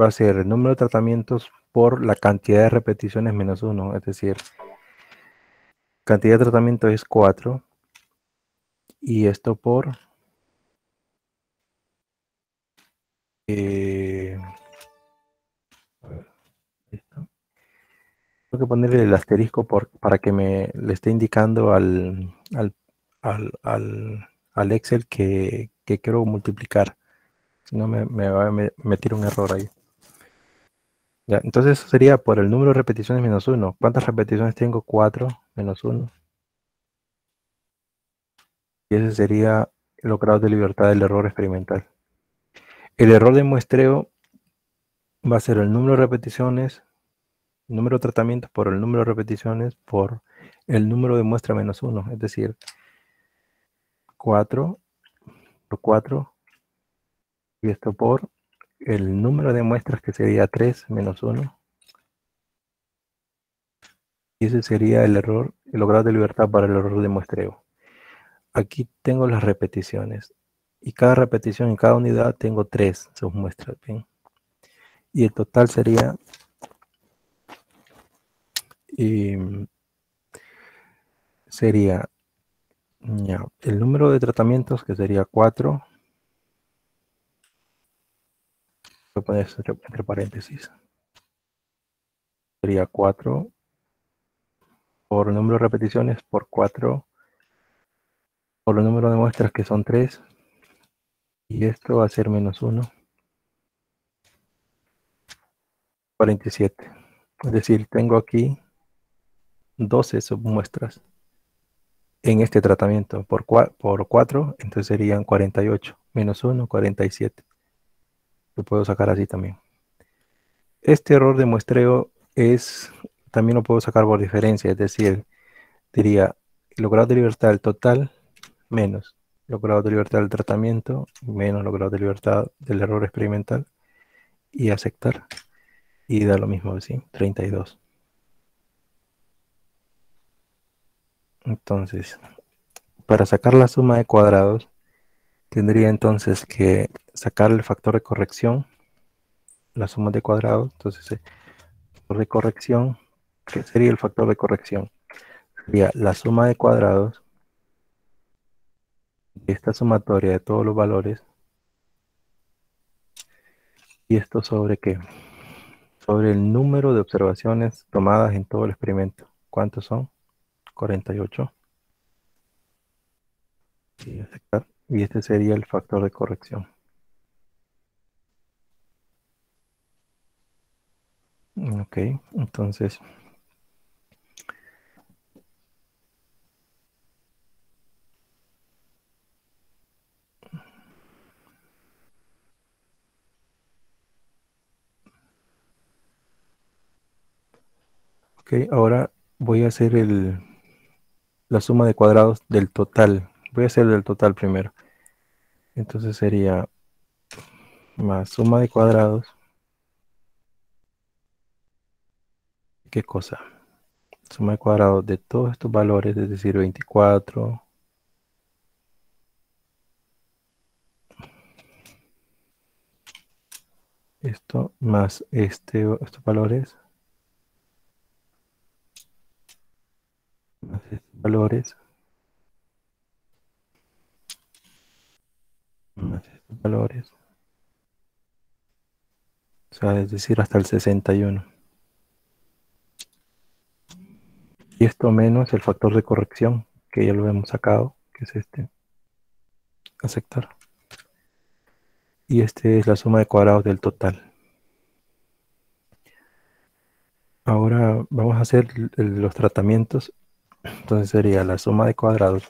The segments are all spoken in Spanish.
va a ser el número de tratamientos por la cantidad de repeticiones menos 1. Es decir, cantidad de tratamiento es 4. Y esto por... a ver, esto. Tengo que ponerle el asterisco para que le esté indicando al Excel que quiero multiplicar. Si no, me va a meter un error ahí. Ya, entonces eso sería por el número de repeticiones menos 1. ¿Cuántas repeticiones tengo? 4 menos 1. Y ese sería los grados de libertad del error experimental. El error de muestreo va a ser el número de repeticiones, el número de tratamientos por el número de repeticiones por el número de muestra menos 1. Es decir, 4 por 4 y esto por el número de muestras que sería 3 menos 1. Y ese sería el error, el grado de libertad para el error de muestreo. Aquí tengo las repeticiones. Y cada repetición en cada unidad tengo 3 submuestras. ¿Bien? Y el total sería sería ya, el número de tratamientos, que sería 4. Voy a poner esto entre paréntesis. Sería 4 por el número de repeticiones por 4 por el número de muestras, que son 3. Y esto va a ser menos 1. 47. Es decir, tengo aquí 12 submuestras en este tratamiento por 4, entonces serían 48. Menos 1, 47. Lo puedo sacar así también. Este error de muestreo también lo puedo sacar por diferencia, es decir, diría los grados de libertad del total menos los grados de libertad del tratamiento menos los grados de libertad del error experimental y aceptar. Y da lo mismo así, 32. Entonces, para sacar la suma de cuadrados, tendría entonces que sacar el factor de corrección, la suma de cuadrados. Entonces, el factor de corrección, ¿qué sería el factor de corrección? Sería la suma de cuadrados de esta sumatoria de todos los valores. ¿Y esto sobre qué? Sobre el número de observaciones tomadas en todo el experimento. ¿Cuántos son? 48. Y aceptar. Y este sería el factor de corrección. Ok, entonces... Ok, ahora voy a hacer la suma de cuadrados del total. Voy a hacer del total primero. Entonces sería más suma de cuadrados. ¿Qué cosa? Suma de cuadrados de todos estos valores, es decir, 24. Esto más estos valores. Más estos valores. Más estos valores. O sea, es decir, hasta el 61. Y esto menos el factor de corrección, que ya lo hemos sacado, que es este. Aceptar. Y este es la suma de cuadrados del total. Ahora vamos a hacer los tratamientos. Entonces sería la suma de cuadrados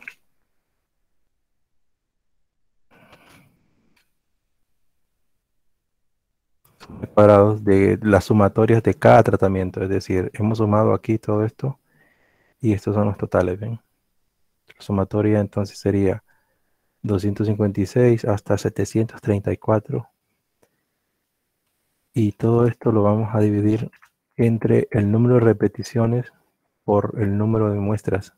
de las sumatorias de cada tratamiento. Es decir, hemos sumado aquí todo esto y estos son los totales. ¿Ven? La sumatoria entonces sería 256 hasta 734. Y todo esto lo vamos a dividir entre el número de repeticiones por el número de muestras.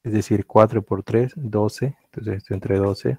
Es decir, 4 por 3, 12. Entonces esto entre 12.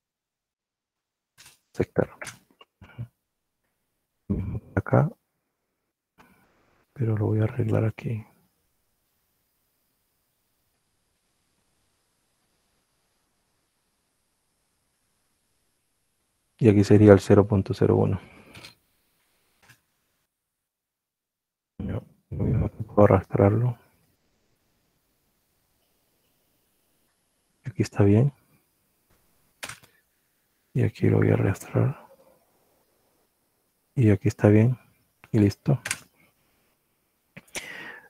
sector. Acá, pero lo voy a arreglar aquí. Y aquí sería el 0.01. Puedo arrastrarlo. Aquí está bien. Y aquí lo voy a arrastrar. Y aquí está bien. Y listo.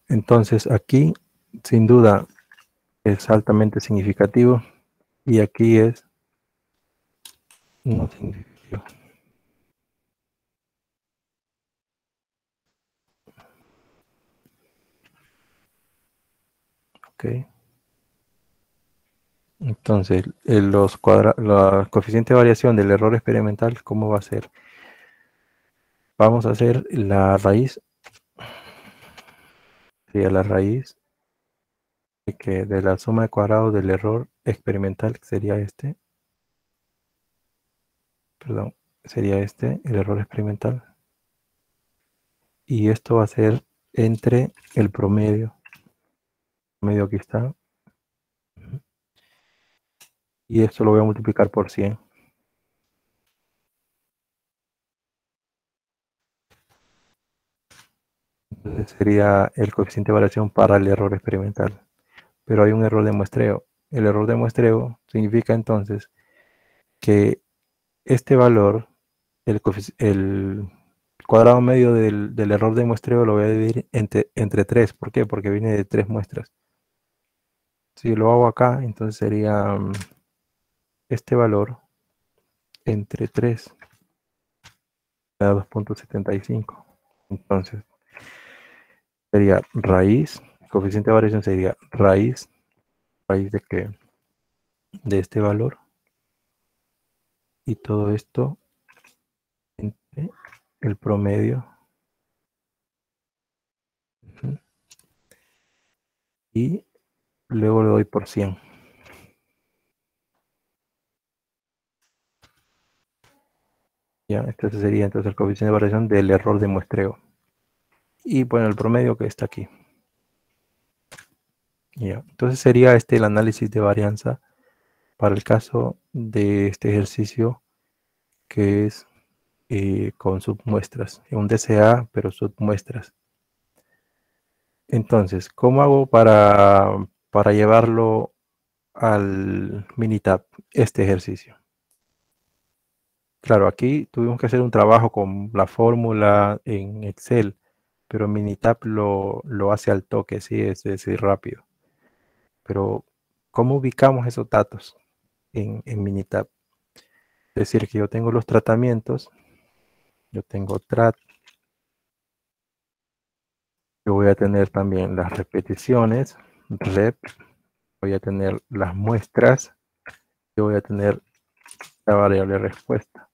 Entonces aquí, sin duda, es altamente significativo. Y aquí es no significativo. Ok. Entonces, los coeficiente de variación del error experimental, ¿cómo va a ser? Vamos a hacer la raíz, sería la raíz de la suma de cuadrados del error experimental, que sería este, perdón, sería este, el error experimental. Y esto va a ser entre el promedio aquí está, y esto lo voy a multiplicar por 100. Entonces sería el coeficiente de variación para el error experimental. Pero hay un error de muestreo. El error de muestreo significa entonces que este valor, el cuadrado medio del error de muestreo lo voy a dividir entre 3. ¿Por qué? Porque viene de 3 muestras. Si lo hago acá, entonces sería este valor entre 3 da 2.75. Entonces sería raíz, el coeficiente de variación sería raíz de qué? De este valor. Y todo esto entre el promedio. Y luego le doy por 100. Ya, este sería entonces el coeficiente de variación del error de muestreo. Y bueno, el promedio que está aquí. Ya, entonces sería este el análisis de varianza para el caso de este ejercicio que es con submuestras, un DCA pero submuestras. Entonces, ¿cómo hago para llevarlo al Minitab, este ejercicio? Claro, aquí tuvimos que hacer un trabajo con la fórmula en Excel, pero Minitab lo hace al toque, sí, es decir, rápido. Pero, ¿cómo ubicamos esos datos en Minitab? Es decir, que yo tengo los tratamientos, yo tengo TRAT, yo voy a tener también las repeticiones, rep, voy a tener las muestras, yo voy a tener la variable respuesta.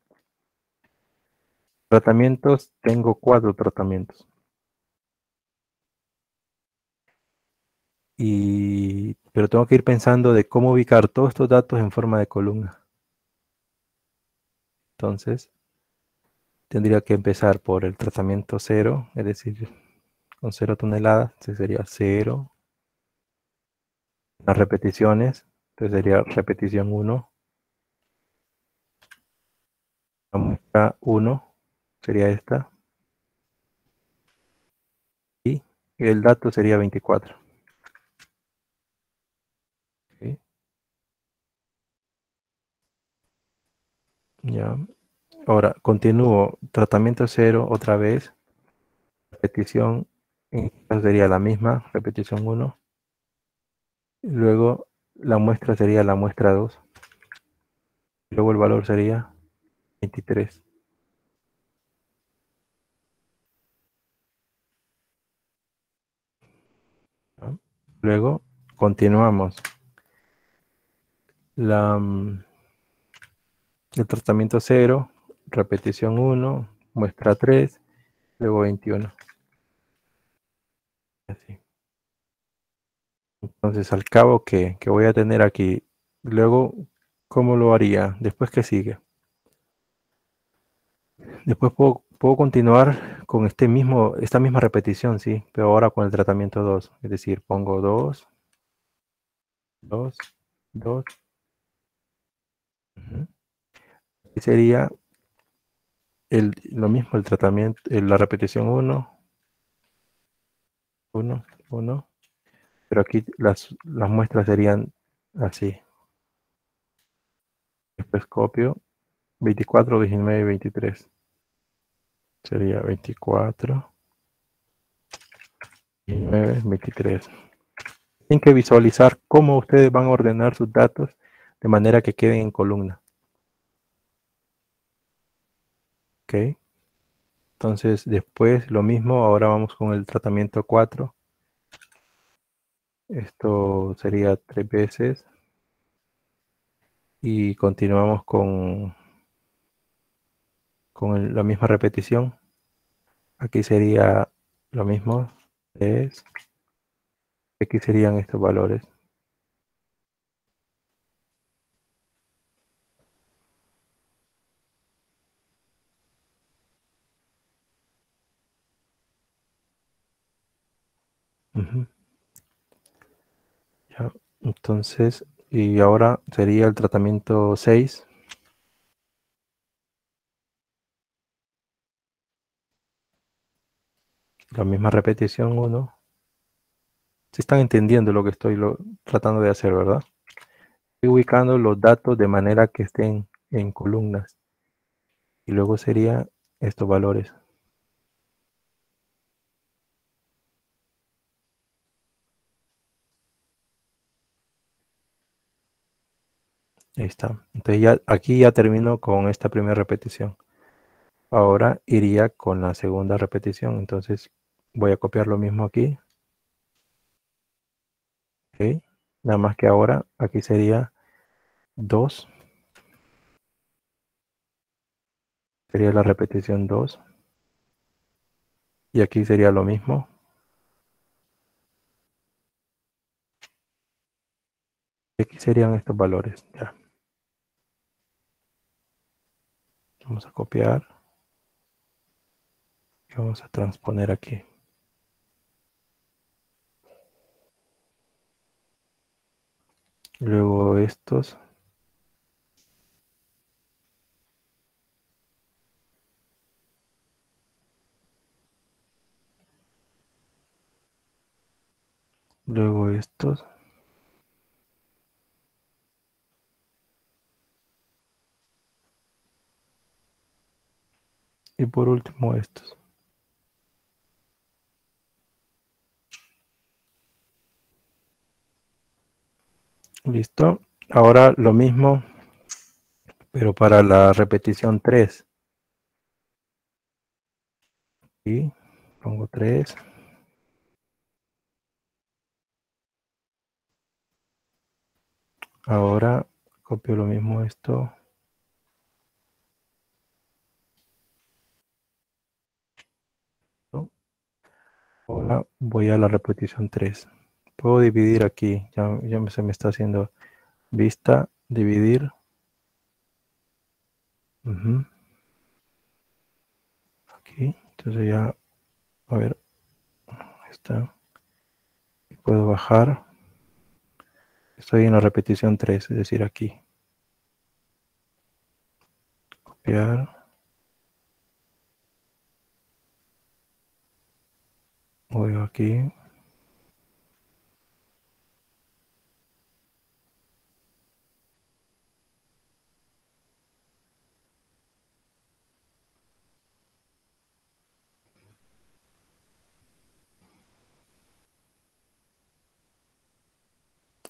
Tratamientos, tengo 4 tratamientos. Pero tengo que ir pensando de cómo ubicar todos estos datos en forma de columna. Entonces, tendría que empezar por el tratamiento 0, es decir, con 0 toneladas, entonces sería 0. Las repeticiones, entonces sería repetición 1. La muestra 1 sería esta. Y el dato sería 24. ¿Sí? Ya. Ahora, continúo. Tratamiento 0 otra vez. Repetición. Sería la misma. Repetición 1. Luego la muestra sería la muestra 2. Luego el valor sería 23. ¿No? Luego continuamos. El tratamiento 0, repetición 1, muestra 3, luego 21. Así. Entonces, al cabo que voy a tener aquí, luego, ¿cómo lo haría? Después, ¿qué sigue? Después puedo continuar con esta misma repetición, sí, pero ahora con el tratamiento 2. Es decir, pongo 2, 2, 2. Y sería lo mismo el tratamiento, la repetición 1, 1, 1. Pero aquí las muestras serían así. Después copio 24, 19 y 23. Sería 24, 19, 23. Tienen que visualizar cómo ustedes van a ordenar sus datos de manera que queden en columna. ¿Ok? Entonces, después lo mismo, ahora vamos con el tratamiento 4. Esto sería 3 veces. Y continuamos con la misma repetición. Aquí sería lo mismo. 3. Aquí serían estos valores. Ya, entonces, y ahora sería el tratamiento 6. La misma repetición 1. Si están entendiendo lo que estoy tratando de hacer, ¿verdad? Estoy ubicando los datos de manera que estén en columnas. Y luego serían estos valores. Ahí está. Entonces ya aquí ya termino con esta primera repetición. Ahora iría con la segunda repetición. Entonces voy a copiar lo mismo aquí. ¿Ok? Nada más que ahora aquí sería 2. Sería la repetición 2. Y aquí sería lo mismo. Y aquí serían estos valores. Ya. Vamos a copiar. Y vamos a transponer aquí. Luego estos. Luego estos. Y por último estos. Listo. Ahora lo mismo, pero para la repetición 3. Y pongo 3. Ahora copio lo mismo esto. ¿No? Ahora voy a la repetición 3. Puedo dividir aquí. Ya se me está haciendo vista, dividir. Aquí. Entonces ya, a ver, ahí está. Puedo bajar. Estoy en la repetición 3, es decir, aquí. Copiar. Voy aquí.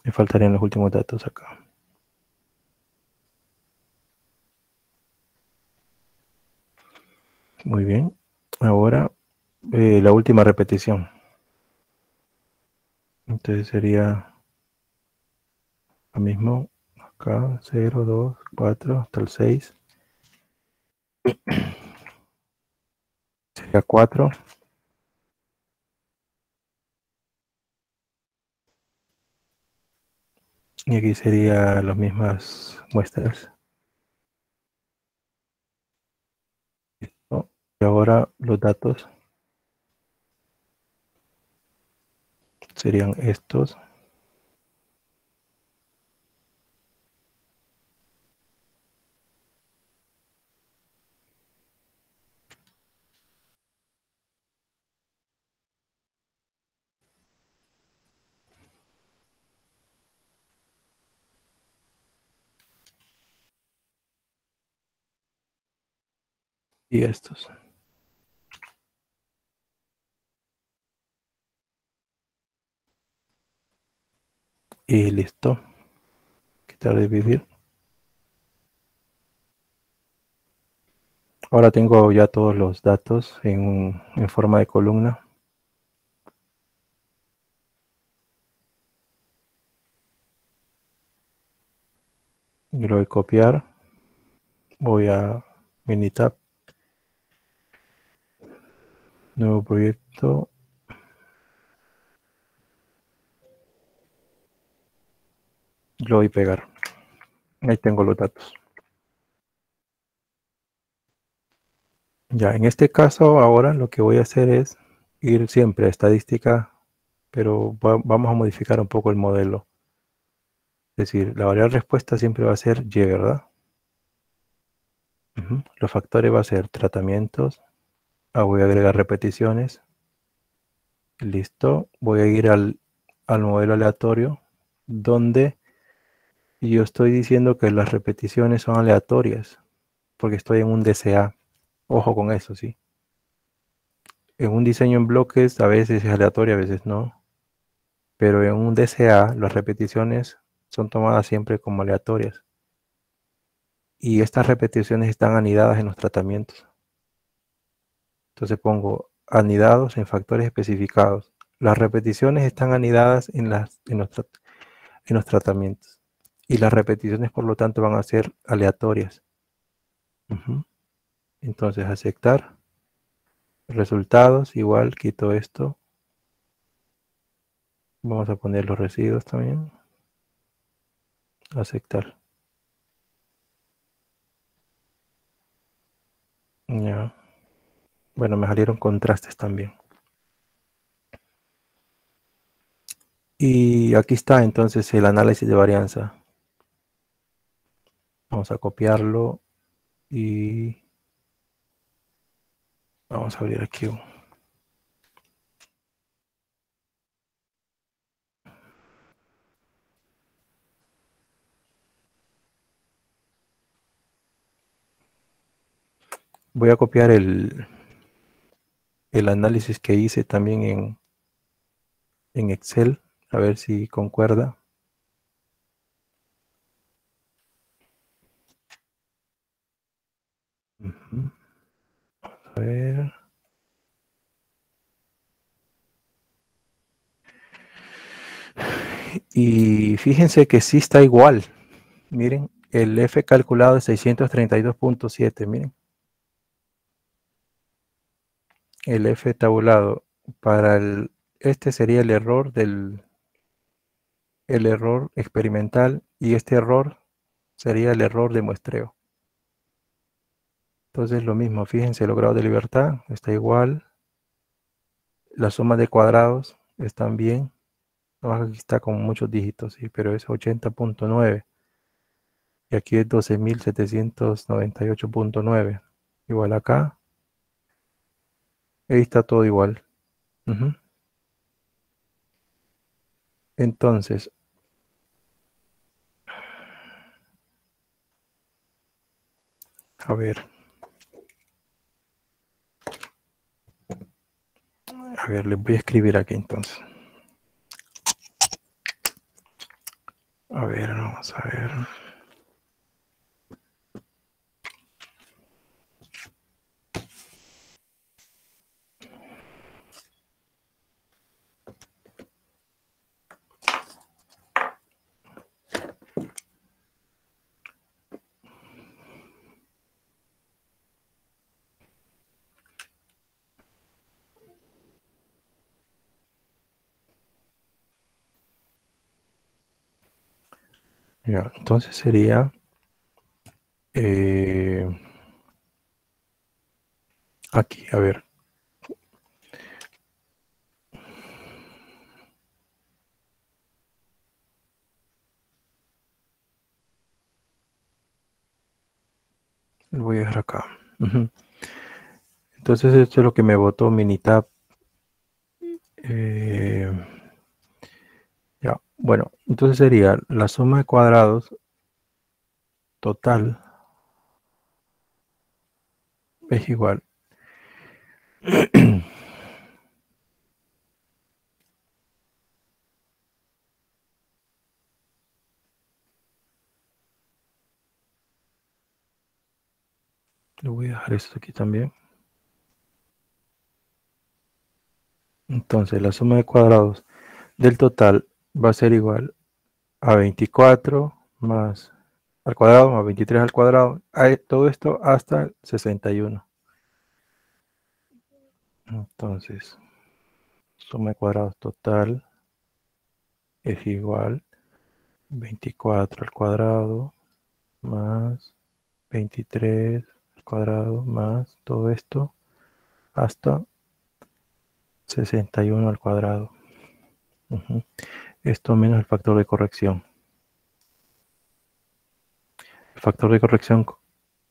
Me faltarían los últimos datos acá. Muy bien. Ahora la última repetición. Entonces sería lo mismo. Acá 0, 2, 4 hasta el 6. Sería 4. Y aquí sería las mismas muestras. Y ahora los datos serían estos. Y estos. Y listo. Quitar dividir. Ahora tengo ya todos los datos en forma de columna. Y lo voy a copiar. Voy a Minitab. Nuevo proyecto. Lo voy a pegar. Ahí tengo los datos. Ya, en este caso ahora lo que voy a hacer es ir siempre a estadística, pero vamos a modificar un poco el modelo. Es decir, la variable respuesta siempre va a ser Y, ¿verdad? Los factores va a ser tratamientos. Voy a agregar repeticiones. Listo. Voy a ir al modelo aleatorio, donde yo estoy diciendo que las repeticiones son aleatorias, porque estoy en un DCA. Ojo con eso, ¿sí? En un diseño en bloques a veces es aleatorio, a veces no. Pero en un DCA las repeticiones son tomadas siempre como aleatorias. Y estas repeticiones están anidadas en los tratamientos. Entonces pongo anidados en factores especificados. Las repeticiones están anidadas en los tratamientos. Y las repeticiones, por lo tanto, van a ser aleatorias. Entonces, aceptar. Resultados, igual, quito esto. Vamos a poner los residuos también. Aceptar. Ya. Bueno, me salieron contrastes también. Y aquí está entonces el análisis de varianza. Vamos a copiarlo y vamos a abrir aquí. Voy a copiar el análisis que hice también en Excel, a ver si concuerda. A ver. Y fíjense que sí está igual. Miren, el F calculado es 632.7. Miren, el F tabulado para este sería el error experimental, y este error sería el error de muestreo. Entonces lo mismo, fíjense, los grados de libertad está igual. La suma de cuadrados están bien. Aquí está con muchos dígitos, sí, pero es 80.9. Y aquí es 12.798.9. Igual acá. Ahí está todo igual. Entonces, a ver, les voy a escribir aquí entonces. A ver, vamos a ver. Ya, entonces sería Aquí, a ver. Lo voy a dejar acá. Entonces esto es lo que me botó Minitab. Ya, bueno, entonces sería la suma de cuadrados total es igual. Le voy a dejar esto aquí también. Entonces la suma de cuadrados del total va a ser igual a 24 más al cuadrado más 23 al cuadrado. Todo esto hasta 61. Entonces, suma de cuadrados total es igual 24 al cuadrado más 23 al cuadrado más todo esto hasta 61 al cuadrado. Esto menos el factor de corrección. El factor de corrección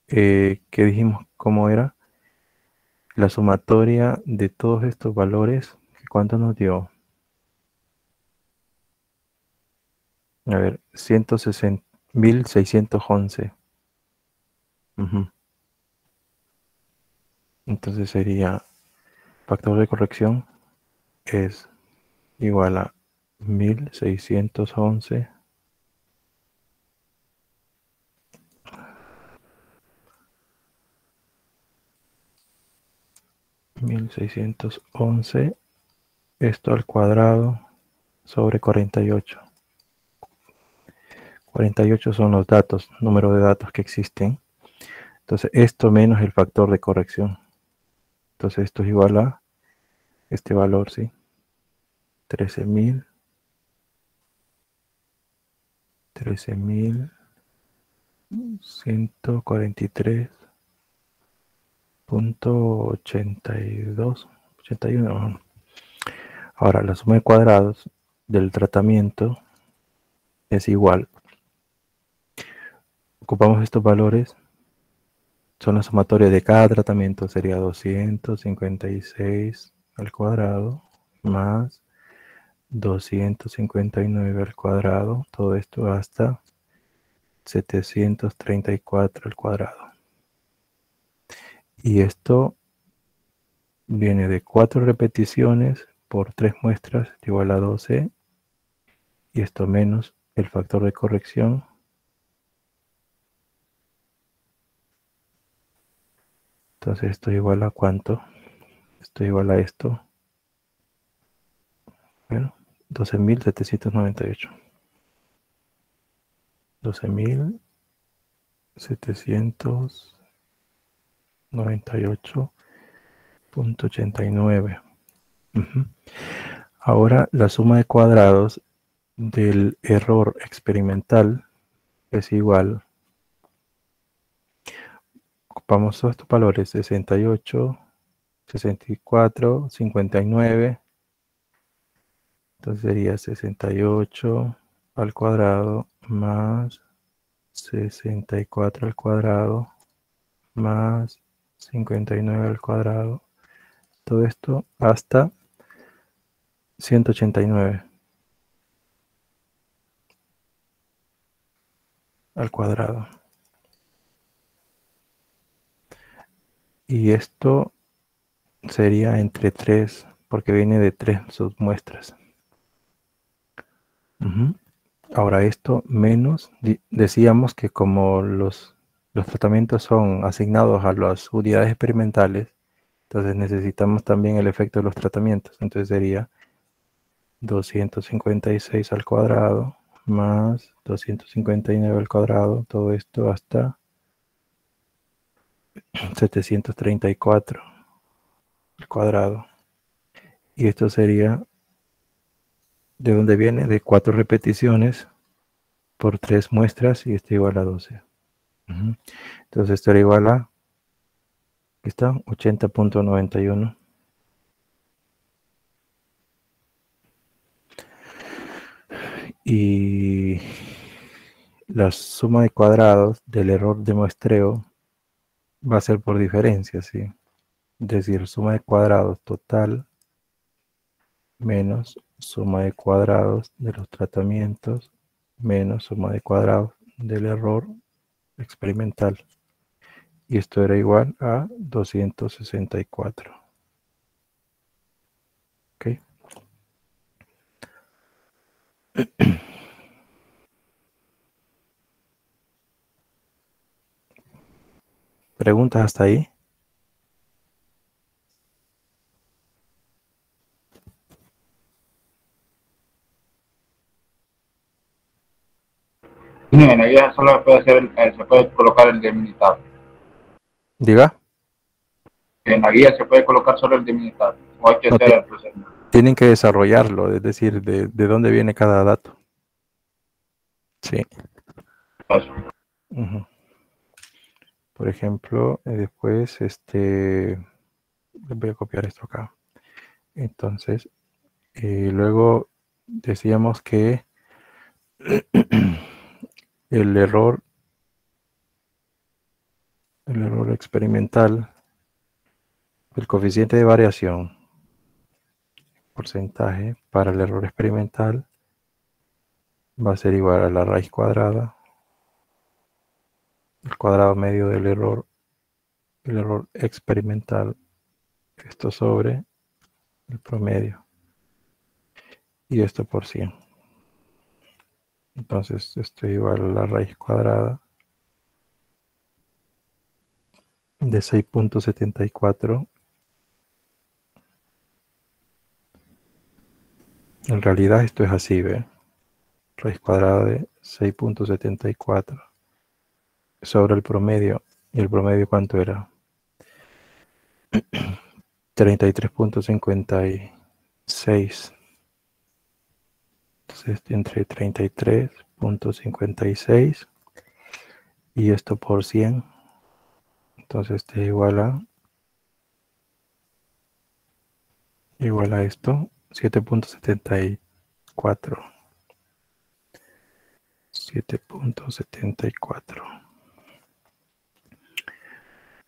que dijimos cómo era la sumatoria de todos estos valores. ¿Cuánto nos dio? A ver, 1611. Entonces sería factor de corrección es igual a 1611 1611 esto al cuadrado sobre 48. 48 son los datos, número de datos que existen. Entonces esto menos el factor de corrección. Entonces esto es igual a este valor, ¿sí? 13.143.82, 81. Ahora la suma de cuadrados del tratamiento es igual. Ocupamos estos valores, son la sumatoria de cada tratamiento, sería 256 al cuadrado más 259 al cuadrado, todo esto hasta 734 al cuadrado. Y esto viene de 4 repeticiones por 3 muestras igual a 12. Y esto menos el factor de corrección. Entonces esto es igual a ¿cuánto? Esto es igual a esto. Bueno, 12.798. 12.798.89. Ahora la suma de cuadrados del error experimental es igual. Ocupamos todos estos valores: 68, 64, 59. Entonces sería 68 al cuadrado más 64 al cuadrado más 59 al cuadrado. Todo esto hasta 189 al cuadrado. Y esto sería entre 3, porque viene de 3 submuestras. Ahora esto menos, decíamos que como los tratamientos son asignados a las unidades experimentales, entonces necesitamos también el efecto de los tratamientos. Entonces sería 256 al cuadrado más 259 al cuadrado, todo esto hasta 734 al cuadrado. Y esto sería, ¿de dónde viene? De 4 repeticiones por 3 muestras y esto igual a 12. Entonces esto era igual a Aquí está, 80.91. Y la suma de cuadrados del error de muestreo va a ser por diferencia, ¿sí? Es decir, suma de cuadrados total menos suma de cuadrados de los tratamientos menos suma de cuadrados del error experimental. Y esto era igual a 264. ¿Ok? ¿Preguntas hasta ahí? Sí, en la guía solo se puede colocar el delimitado. Diga. En la guía se puede colocar solo el delimitado. O hay que No, hacer el procedimiento. tienen que desarrollarlo, es decir, de dónde viene cada dato. Sí. Eso. Por ejemplo, después, les voy a copiar esto acá. Entonces, luego decíamos que el error experimental, el coeficiente de variación, porcentaje para el error experimental va a ser igual a la raíz cuadrada, el cuadrado medio del error, el error experimental, esto sobre el promedio, y esto por 100. Entonces, esto es igual a la raíz cuadrada de 6.74. En realidad esto es así, ¿ve? Raíz cuadrada de 6.74 sobre el promedio. ¿Y el promedio cuánto era? 33.56. Entonces, entre 33.56 y esto por 100. Entonces, este es igual a esto, 7.74. 7.74.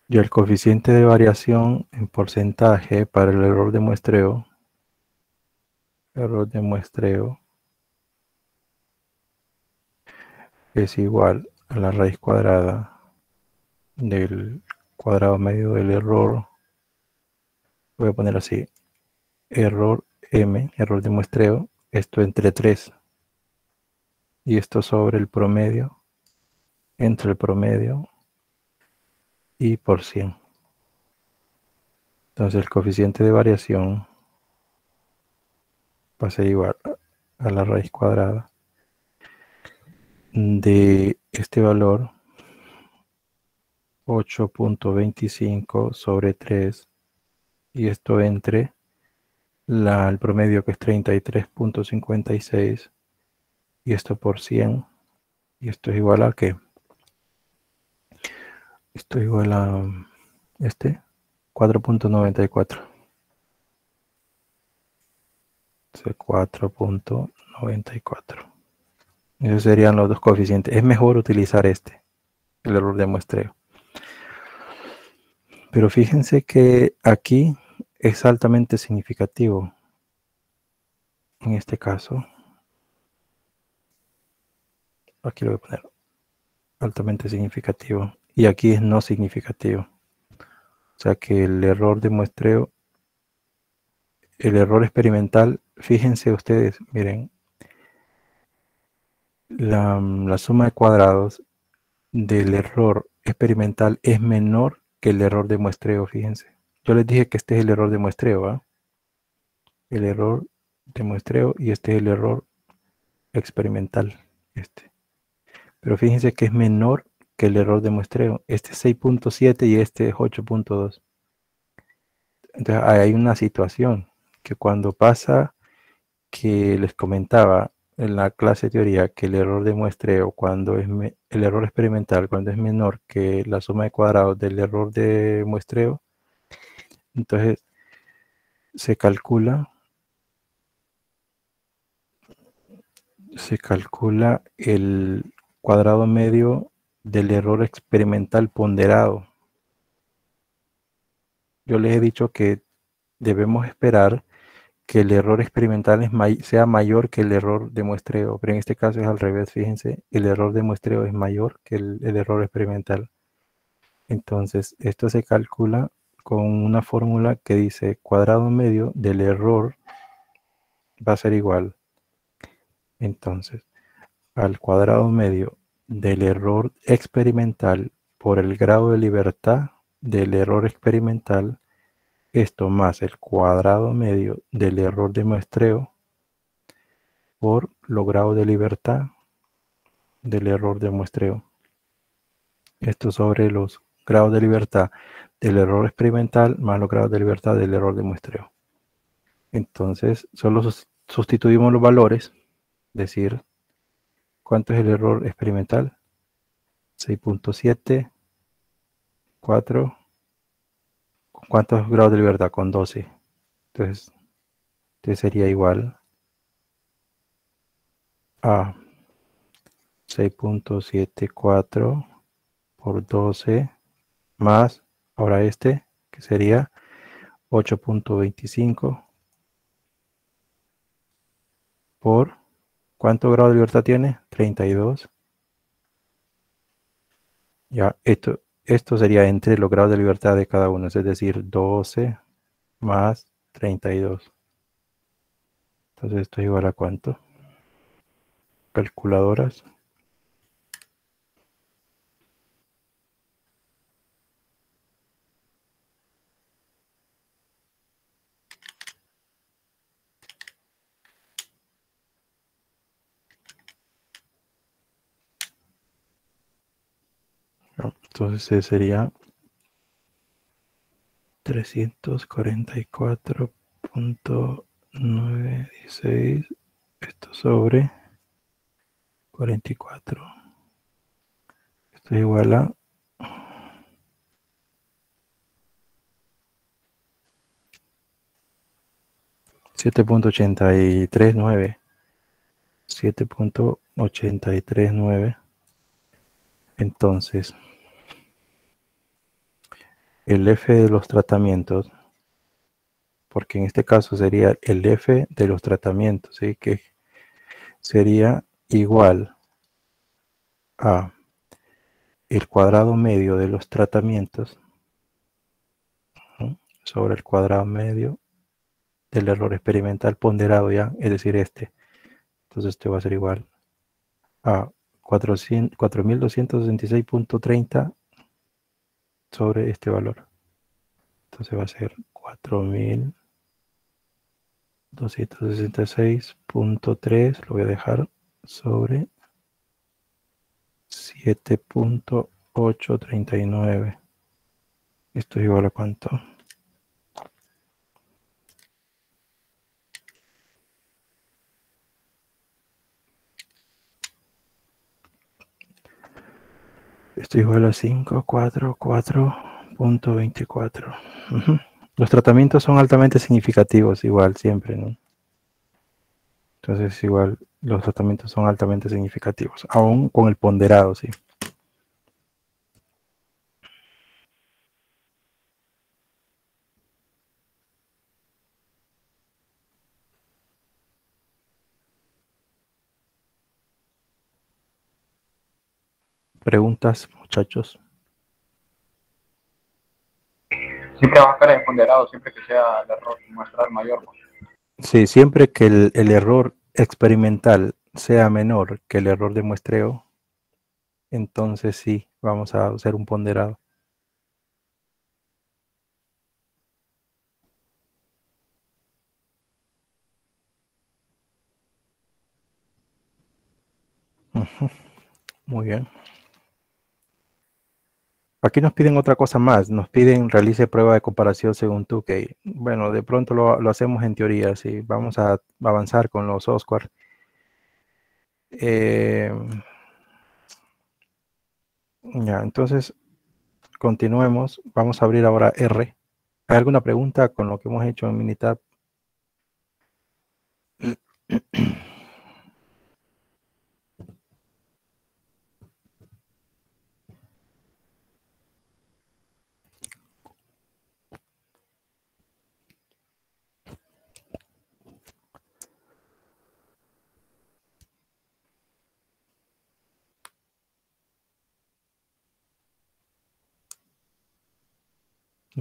Y el coeficiente de variación en porcentaje para el error de muestreo es igual a la raíz cuadrada del cuadrado medio del error. Voy a poner así, error M, error de muestreo, esto entre 3 y esto sobre el promedio, entre el promedio y por 100. Entonces el coeficiente de variación va a ser igual a la raíz cuadrada de este valor 8.25 sobre 3 y esto entre el promedio que es 33.56 y esto por 100 y esto es igual a ¿qué? Esto es igual a 4.94. 4.94. Esos serían los dos coeficientes. Es mejor utilizar el error de muestreo. Pero fíjense que aquí es altamente significativo. En este caso, aquí lo voy a poner altamente significativo. Y aquí es no significativo. O sea que el error de muestreo, el error experimental, fíjense ustedes, miren, la suma de cuadrados del error experimental es menor que el error de muestreo, fíjense. Yo les dije que este es el error de muestreo, ¿ah? El error de muestreo y este es el error experimental. Pero fíjense que es menor que el error de muestreo. Este es 6.7 y este es 8.2. Entonces hay una situación que cuando pasa que les comentaba en la clase de teoría que el error de muestreo cuando es el error experimental cuando es menor que la suma de cuadrados del error de muestreo, Entonces se calcula el cuadrado medio del error experimental ponderado. Yo les he dicho que debemos esperar que el error experimental sea mayor que el error de muestreo, pero en este caso es al revés, fíjense, el error de muestreo es mayor que el error experimental. Entonces, esto se calcula con una fórmula que dice cuadrado medio del error va a ser igual. Entonces, al cuadrado medio del error experimental por el grado de libertad del error experimental, esto más el cuadrado medio del error de muestreo por los grados de libertad del error de muestreo. Esto sobre los grados de libertad del error experimental más los grados de libertad del error de muestreo. Entonces, solo sustituimos los valores, decir, ¿cuánto es el error experimental? 6.7, 4, ¿cuántos grados de libertad? Con 12. Entonces sería igual a 6.74 por 12 más, ahora este, que sería 8.25 por, ¿cuánto grado de libertad tiene? 32. Ya, esto sería entre los grados de libertad de cada uno, es decir, 12 más 32. Entonces esto es igual a ¿cuánto? Calculadoras. Entonces sería 344.916, esto sobre 44. Esto es igual a 7.839. 7.839. Entonces, el F de los tratamientos, porque en este caso sería el F de los tratamientos, ¿sí? Que sería igual a el cuadrado medio de los tratamientos, ¿no?, sobre el cuadrado medio del error experimental ponderado, ya, es decir, este. Entonces esto va a ser igual a 4.266.30 sobre este valor. Entonces va a ser 4.266.3, lo voy a dejar sobre 7.839. Esto es igual a ¿cuánto? Esto es igual a 544.24. Los tratamientos son altamente significativos, igual, siempre, ¿no? Entonces, igual, los tratamientos son altamente significativos, aún con el ponderado, sí. Preguntas, muchachos. Siempre va a estar ponderado, siempre que sea el error muestral mayor. Pues. Sí, siempre que el error experimental sea menor que el error de muestreo, entonces sí, vamos a hacer un ponderado. Muy bien. Aquí nos piden otra cosa más, nos piden realice prueba de comparación según Tukey. Bueno, de pronto lo hacemos en teoría, sí. Vamos a avanzar con los Oscar. Ya, entonces continuemos. Vamos a abrir ahora R. ¿Hay alguna pregunta con lo que hemos hecho en Minitab?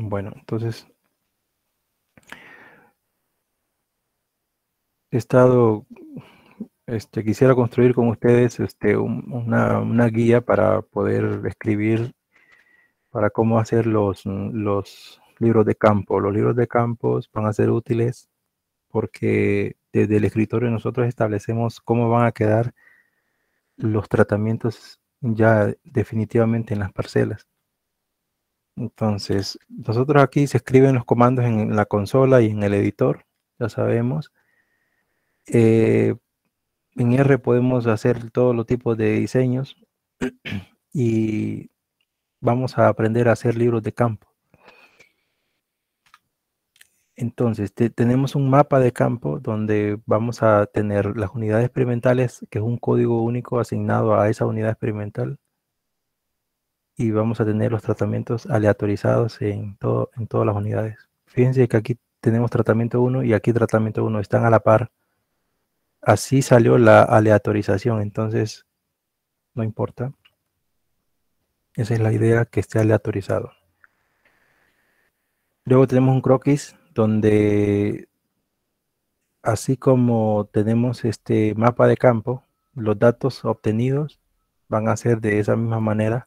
Bueno, entonces he estado, quisiera construir con ustedes una guía para poder escribir, para cómo hacer los libros de campo. Los libros de campo van a ser útiles porque desde el escritorio nosotros establecemos cómo van a quedar los tratamientos ya definitivamente en las parcelas. Entonces, nosotros aquí se escriben los comandos en la consola y en el editor, ya sabemos. En R podemos hacer todos los tipos de diseños y vamos a aprender a hacer libros de campo. Entonces, tenemos un mapa de campo donde vamos a tener las unidades experimentales, que es un código único asignado a esa unidad experimental, y vamos a tener los tratamientos aleatorizados en todas las unidades. Fíjense que aquí tenemos tratamiento 1 y aquí tratamiento 1, están a la par. Así salió la aleatorización, entonces no importa. Esa es la idea, que esté aleatorizado. Luego tenemos un croquis donde, así como tenemos este mapa de campo, los datos obtenidos van a ser de esa misma manera.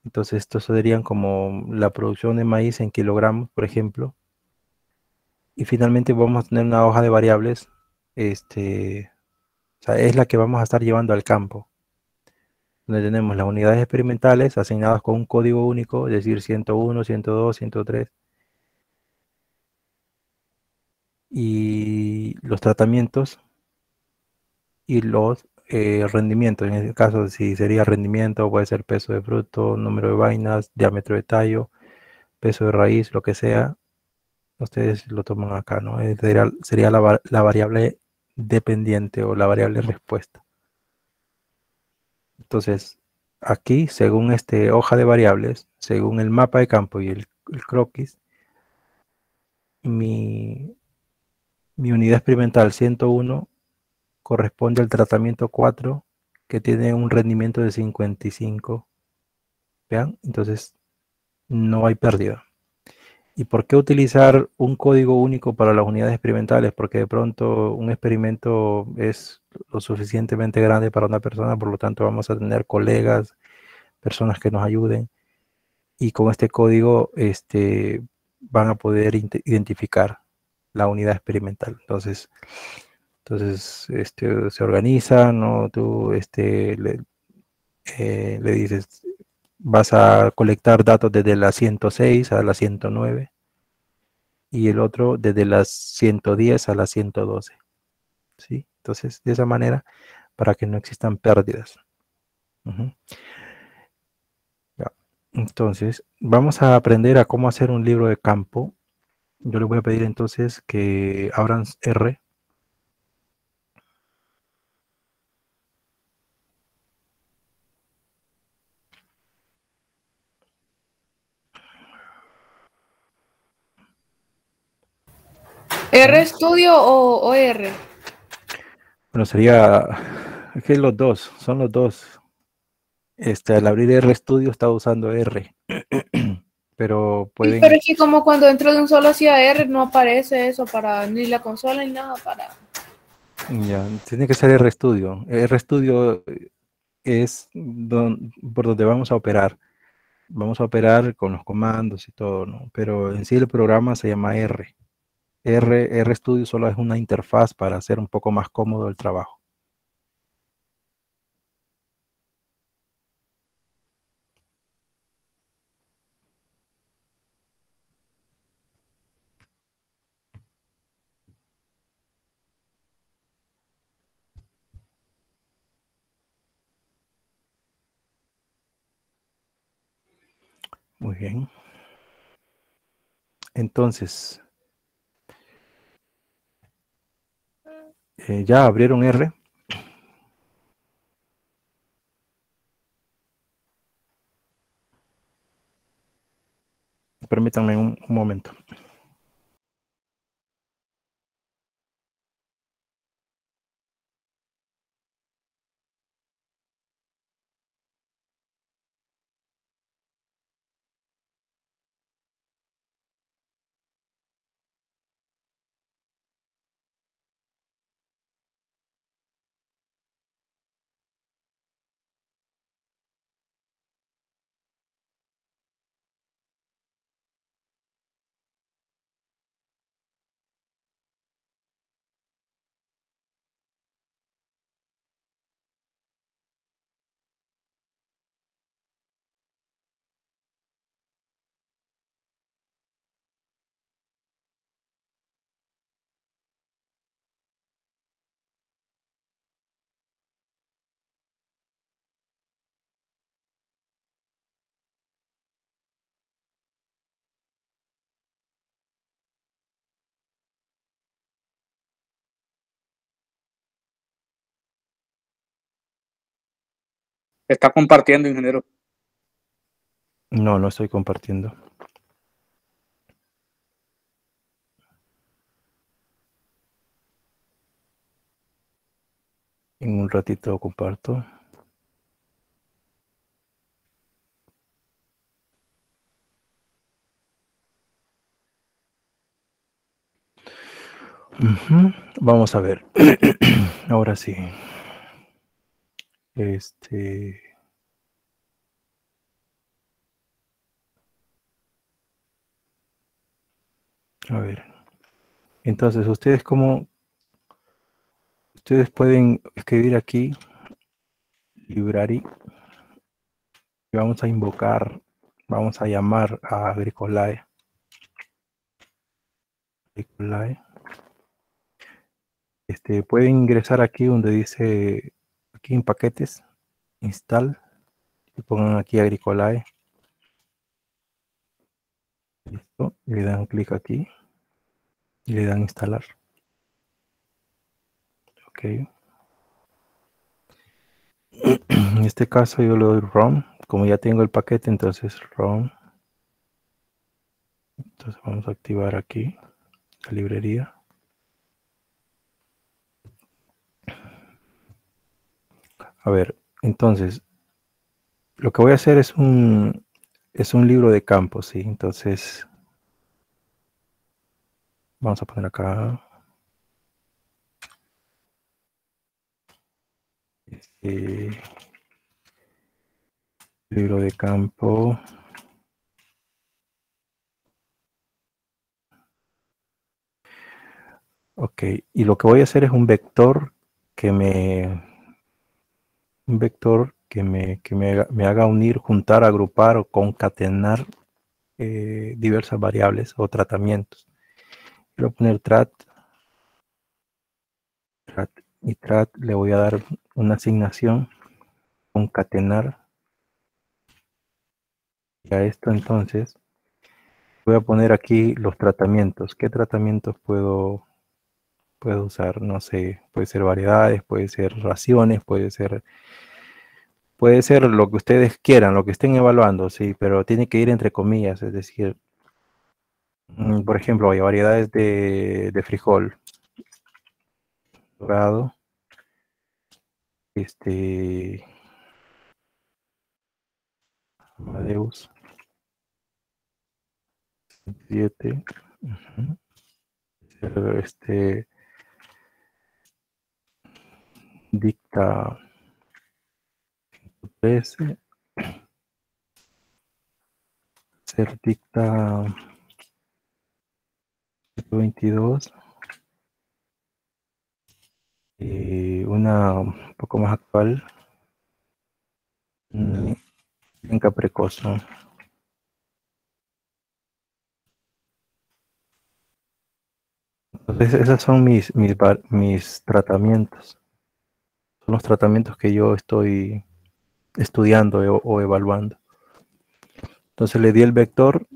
Entonces estos serían como la producción de maíz en kilogramos, por ejemplo. Y finalmente vamos a tener una hoja de variables, o sea, es la que vamos a estar llevando al campo, donde tenemos las unidades experimentales asignadas con un código único, es decir, 101, 102, 103, y los tratamientos y los rendimientos. En este caso, si sería rendimiento, puede ser peso de fruto, número de vainas, diámetro de tallo, peso de raíz, lo que sea, ustedes lo toman acá, ¿no? Sería la variable dependiente o la variable respuesta. Entonces, aquí, según este hoja de variables, según el mapa de campo y el croquis, mi, mi unidad experimental 101 corresponde al tratamiento 4, que tiene un rendimiento de 55. Vean, entonces no hay pérdida. ¿Y por qué utilizar un código único para las unidades experimentales? Porque de pronto un experimento es lo suficientemente grande para una persona, por lo tanto vamos a tener colegas, personas que nos ayuden, y con este código van a poder identificar la unidad experimental. Entonces se organizan, ¿no? Tú le dices, vas a colectar datos desde la 106 a la 109 y el otro desde las 110 a la 112, ¿sí? Entonces, de esa manera, para que no existan pérdidas. Uh-huh. Entonces, vamos a aprender a cómo hacer un libro de campo. Yo les voy a pedir entonces que abran R. ¿R Studio o R? Bueno, sería, es que los dos, son los dos. Al abrir RStudio está usando R, pero Sí, pero pueden, es que como cuando entro de un solo hacia R no aparece eso para ni la consola ni nada para... ya, tiene que ser RStudio. RStudio es por donde vamos a operar. Vamos a operar con los comandos y todo, ¿no? Pero en sí el programa se llama R. RStudio solo es una interfaz para hacer un poco más cómodo el trabajo. Muy bien. Entonces, ya abrieron R. Permítanme un momento. Está compartiendo, ingeniero. No, no estoy compartiendo. En un ratito comparto. Vamos a ver. Ahora sí. A ver. Entonces, ustedes pueden escribir aquí library y vamos a invocar, vamos a llamar a Agricolae. Pueden ingresar aquí donde dice, aquí en paquetes, install, y pongan aquí Agricolae. Listo, y le dan clic aquí y le dan instalar. Ok. En este caso yo le doy run, como ya tengo el paquete, entonces run. Entonces vamos a activar aquí la librería. A ver, entonces lo que voy a hacer es un libro de campo, ¿sí? Entonces vamos a poner acá libro de campo. Ok, y lo que voy a hacer es un vector que me haga unir, juntar, agrupar o concatenar diversas variables o tratamientos. Voy a poner trat y trat le voy a dar una asignación, concatenar. Y a esto entonces voy a poner aquí los tratamientos. ¿Qué tratamientos puedo usar? No sé, puede ser variedades, puede ser raciones, puede ser lo que ustedes quieran, lo que estén evaluando, sí, pero tiene que ir entre comillas, es decir, por ejemplo, hay variedades de frijol dorado, Amadeus 7, dicta 13, ser dicta 22, una un poco más actual, finca precoz, ¿no? Entonces, esos son mis tratamientos. Son los tratamientos que yo estoy estudiando o evaluando. Entonces le di el vector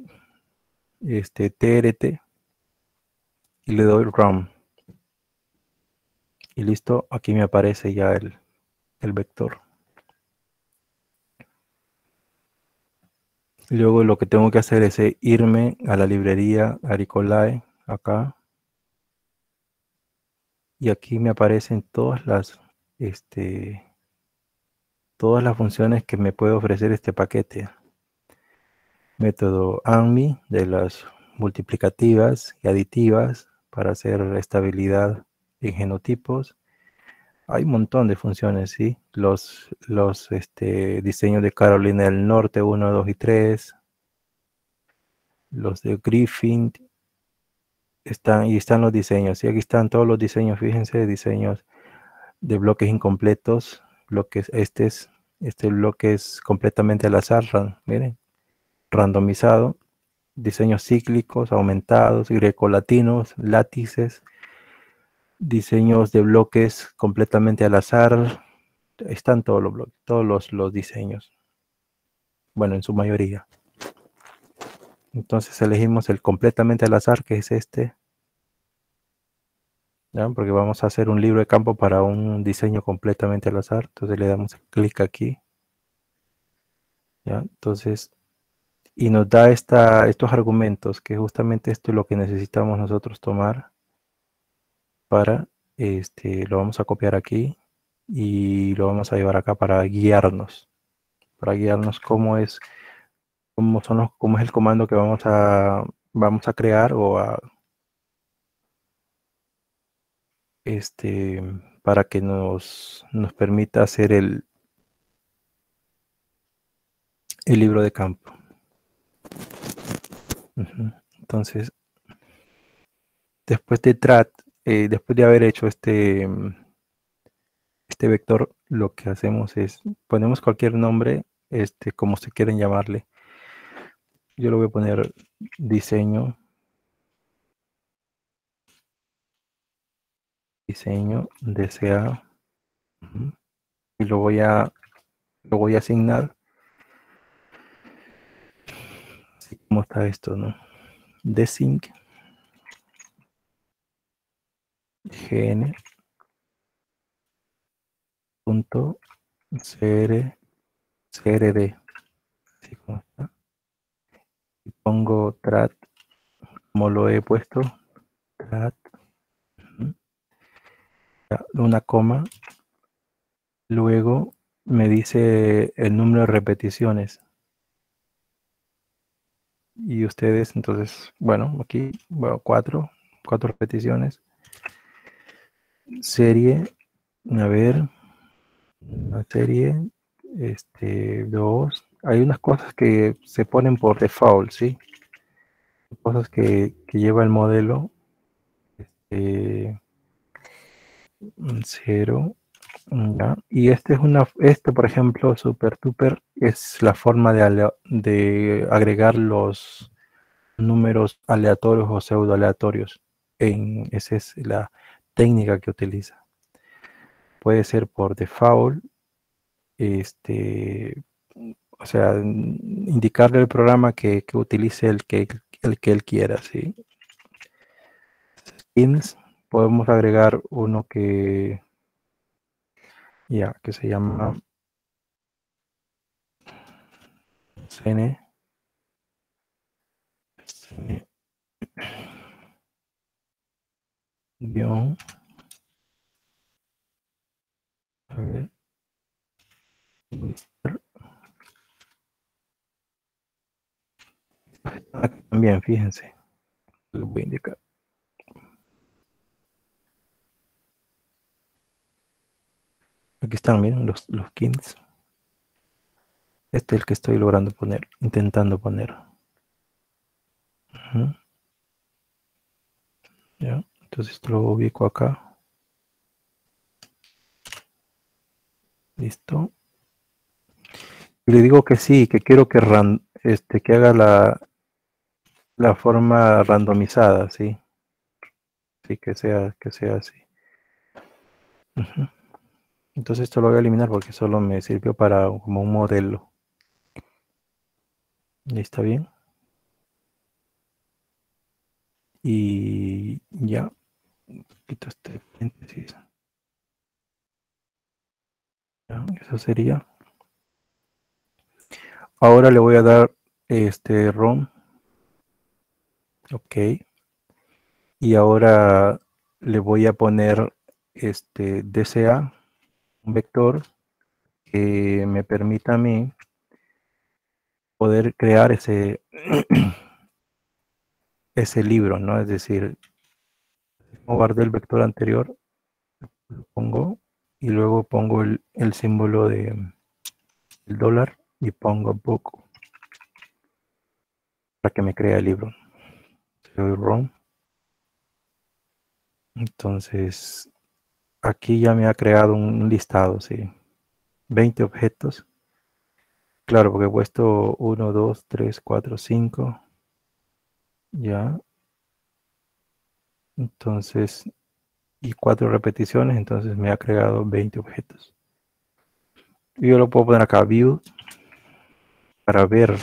TRT y le doy Run. Y listo, aquí me aparece ya el vector. Luego lo que tengo que hacer es irme a la librería Aricolae, acá. Y aquí me aparecen todas las funciones que me puede ofrecer este paquete. Método ANMI de las multiplicativas y aditivas para hacer estabilidad en genotipos. Hay un montón de funciones, ¿sí? Los diseños de Carolina del Norte 1, 2 y 3. Los de Griffin. Están los diseños. Y aquí están todos los diseños. Fíjense, diseños de bloques incompletos. Este bloque es completamente al azar. Miren, randomizado. Diseños cíclicos, aumentados, grecolatinos, látices. Diseños de bloques completamente al azar. Están todos los bloques, todos los diseños. Bueno, en su mayoría. Entonces elegimos el completamente al azar, que es este. ¿Ya? Porque vamos a hacer un libro de campo para un diseño completamente al azar. Entonces le damos clic aquí. ¿Ya? Entonces, y nos da estos argumentos, que justamente esto es lo que necesitamos nosotros tomar para, lo vamos a copiar aquí y lo vamos a llevar acá para guiarnos cómo es el comando que vamos a crear para que nos permita hacer el libro de campo. Entonces, después de haber hecho este vector, lo que hacemos es ponemos cualquier nombre, como se quieren llamarle. Yo lo voy a poner diseño DCA, y lo voy a asignar. Así como está esto, ¿no? Desync gn punto crd, así como está. Y pongo trat, como lo he puesto, trat, una coma, luego me dice el número de repeticiones. Y ustedes, entonces, bueno, aquí, bueno, cuatro repeticiones. Serie, a ver, la serie, 2. Hay unas cosas que se ponen por default, ¿sí? Cosas que lleva el modelo. 0. ¿Ya? Y por ejemplo, super duper, es la forma de agregar los números aleatorios o pseudo aleatorios. Esa es la técnica que utiliza. Puede ser por default, o sea, indicarle al programa que utilice el que él quiera, ¿sí? Skins, podemos agregar uno que se llama cn guión, a ver, también fíjense, lo voy a indicar. Aquí están, miren, los kins. Este es el que estoy logrando poner, intentando poner. ¿Ya? Entonces esto lo ubico acá. Listo. Y le digo que sí, que quiero que haga la forma randomizada, ¿sí? Sí, que sea así. Entonces esto lo voy a eliminar porque solo me sirvió para como un modelo. ¿Y está bien? Y ya, quito este paréntesis. Ya, eso sería. Ahora le voy a dar este ROM. Ok. Y ahora le voy a poner este DCA, un vector que me permita a mí poder crear ese, ese libro, ¿no? Es decir, guardé el vector anterior, lo pongo y luego pongo el símbolo de el dólar y pongo book para que me crea el libro. Le doy ROM. Entonces, aquí ya me ha creado un listado, sí. 20 objetos. Claro, porque he puesto 1, 2, 3, 4, 5. Ya. Entonces, y 4 repeticiones, entonces me ha creado 20 objetos. Y yo lo puedo poner acá, view, para ver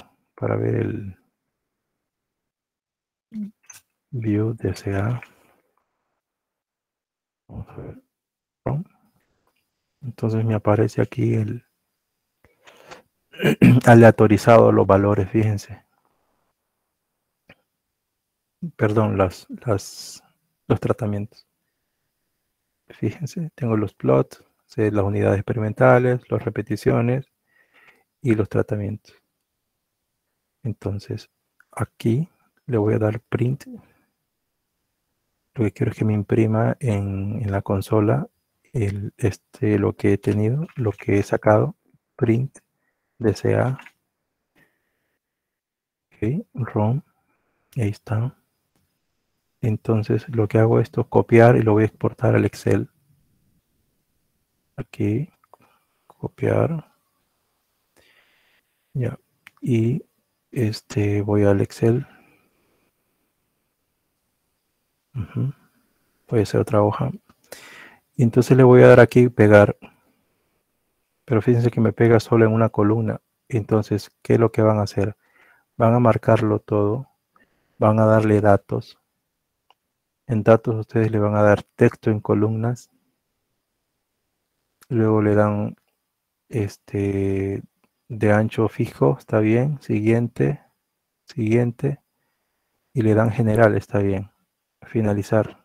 el view DCA. Vamos a ver. Entonces me aparece aquí el aleatorizado los valores, fíjense. Perdón, los tratamientos. Fíjense, tengo los plots, las unidades experimentales, las repeticiones y los tratamientos. Entonces, aquí le voy a dar print. Lo que quiero es que me imprima en la consola lo que he tenido, lo que he sacado. Print, DCA, ok, ROM, ahí está. Entonces, lo que hago es copiar y lo voy a exportar al Excel. Aquí, copiar. Ya. Y voy al Excel. Voy a hacer otra hoja. Y entonces le voy a dar aquí pegar. Pero fíjense que me pega solo en una columna. Entonces, ¿qué es lo que van a hacer? Van a marcarlo todo. Van a darle datos. En datos ustedes le van a dar texto en columnas. Luego le dan de ancho fijo, está bien. Siguiente, siguiente. Y le dan general, está bien. Finalizar.